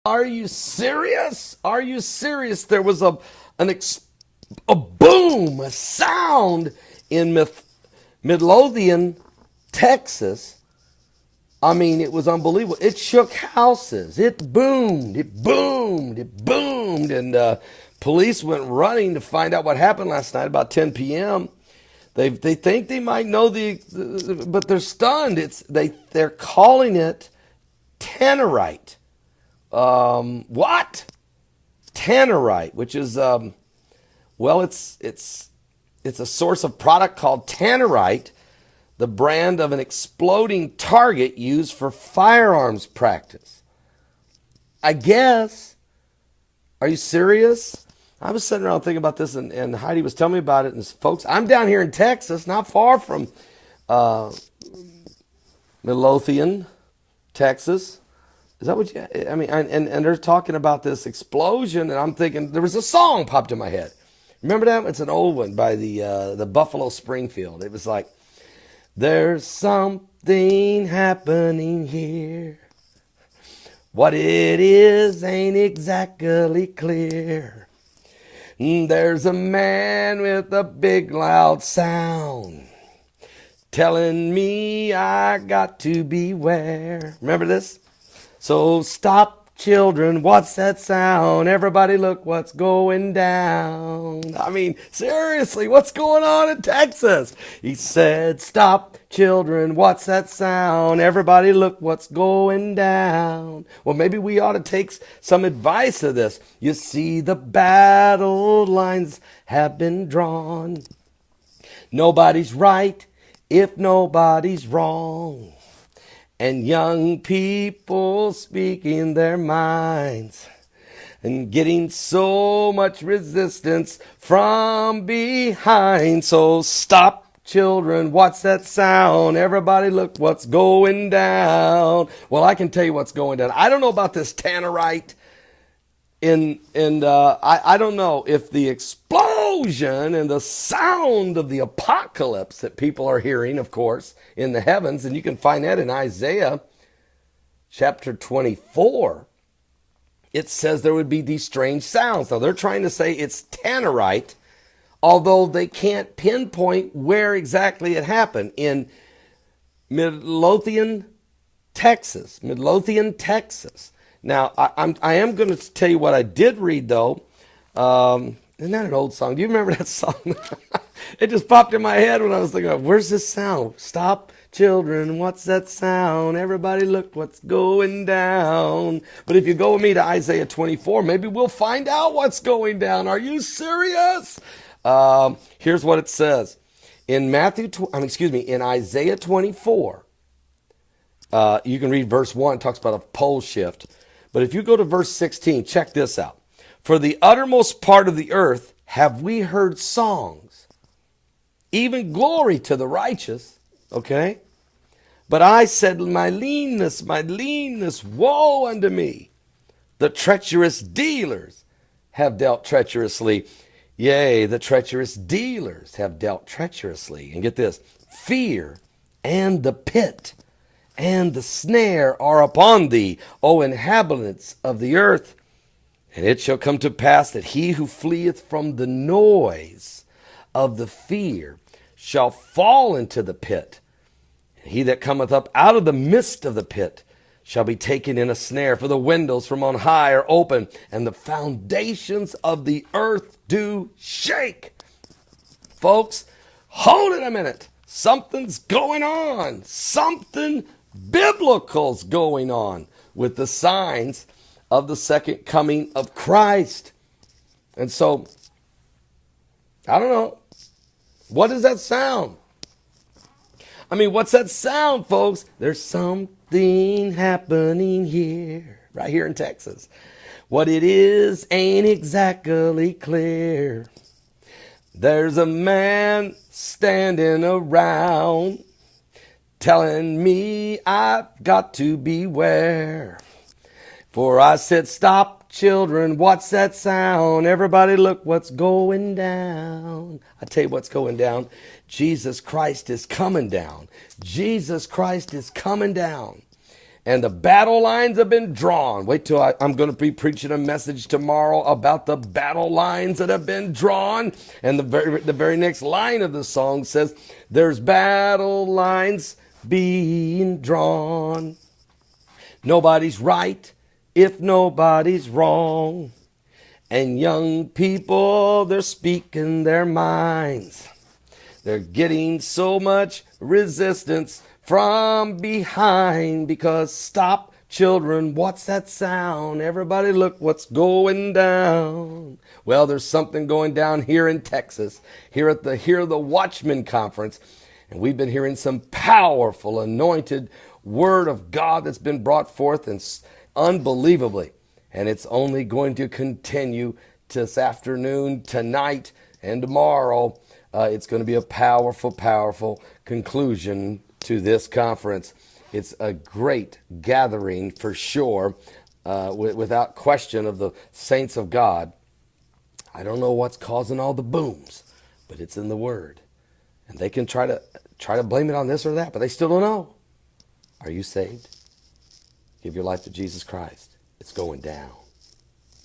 Are you serious? Are you serious? There was a boom, a sound in Midlothian, Texas. I mean, it was unbelievable. It shook houses. It boomed. It boomed. It boomed. And police went running to find out what happened last night about 10 p.m. They think they might know but they're stunned. They're calling it tannerite. What? Tannerite, which is it's a source of product called tannerite, the brand of an exploding target used for firearms practice. I guess. Are you serious? I was sitting around thinking about this, and Heidi was telling me about it. And folks, I'm down here in Texas, not far from Midlothian, Texas. Is that what you? I mean, and they're talking about this explosion, and I'm thinking there was a song popped in my head. Remember that? It's an old one by the Buffalo Springfield. It was like, "There's something happening here. What it is ain't exactly clear. There's a man with a big loud sound telling me I got to beware." Remember this? So stop, children, what's that sound? Everybody look what's going down. I mean, seriously, what's going on in Texas? He said, "Stop, children, what's that sound? Everybody look what's going down." Well, maybe we ought to take some advice of this. You see, the battle lines have been drawn. Nobody's right if nobody's wrong. And young people speaking their minds and getting so much resistance from behind. So stop, children, what's that sound? Everybody look what's going down. Well, I can tell you what's going down. I don't know about this tannerite. I don't know if the explosion and the sound of the apocalypse that people are hearing, of course, in the heavens, and you can find that in Isaiah chapter 24, it says there would be these strange sounds. Now, they're trying to say it's tannerite, although they can't pinpoint where exactly it happened. In Midlothian, Texas. Midlothian, Texas. Now, I am going to tell you what I did read, though. Isn't that an old song? Do you remember that song? It just popped in my head when I was thinking, where's this sound? Stop, children, what's that sound? Everybody look what's going down. But if you go with me to Isaiah 24, maybe we'll find out what's going down. Are you serious? Here's what it says. In Isaiah 24, you can read verse 1. It talks about a pole shift. But if you go to verse 16, check this out. For the uttermost part of the earth have we heard songs, even glory to the righteous. Okay? But I said, my leanness, woe unto me. The treacherous dealers have dealt treacherously. Yea, the treacherous dealers have dealt treacherously. And get this, fear and the pit and the snare are upon thee, O inhabitants of the earth. And it shall come to pass that he who fleeth from the noise of the fear shall fall into the pit. And he that cometh up out of the midst of the pit shall be taken in a snare. For the windows from on high are open, and the foundations of the earth do shake. Folks, hold it a minute. Something's going on. Something biblical's going on with the signs of the second coming of Christ. And so, I don't know. What does that sound? I mean, what's that sound, folks? There's something happening here, right here in Texas. What it is ain't exactly clear. There's a man standing around telling me I've got to beware. For I said, stop, children, what's that sound? Everybody look what's going down. I tell you what's going down. Jesus Christ is coming down. Jesus Christ is coming down. and the battle lines have been drawn. Wait till I'm going to be preaching a message tomorrow about the battle lines that have been drawn. And the very next line of the song says, there's battle lines being drawn. Nobody's right if nobody's wrong. And young people, they're speaking their minds. They're getting so much resistance from behind because stop, children, what's that sound? Everybody look what's going down. Well, there's something going down here in Texas, here at the Watchman Conference. And we've been hearing some powerful, anointed word of God that's been brought forth and unbelievably. And it's only going to continue this afternoon, tonight, and tomorrow. It's going to be a powerful, powerful conclusion to this conference. It's a great gathering for sure, without question, of the saints of God. I don't know what's causing all the booms, but it's in the Word. And they can try to blame it on this or that, but they still don't know. Are you saved? Give your life to Jesus Christ. It's going down.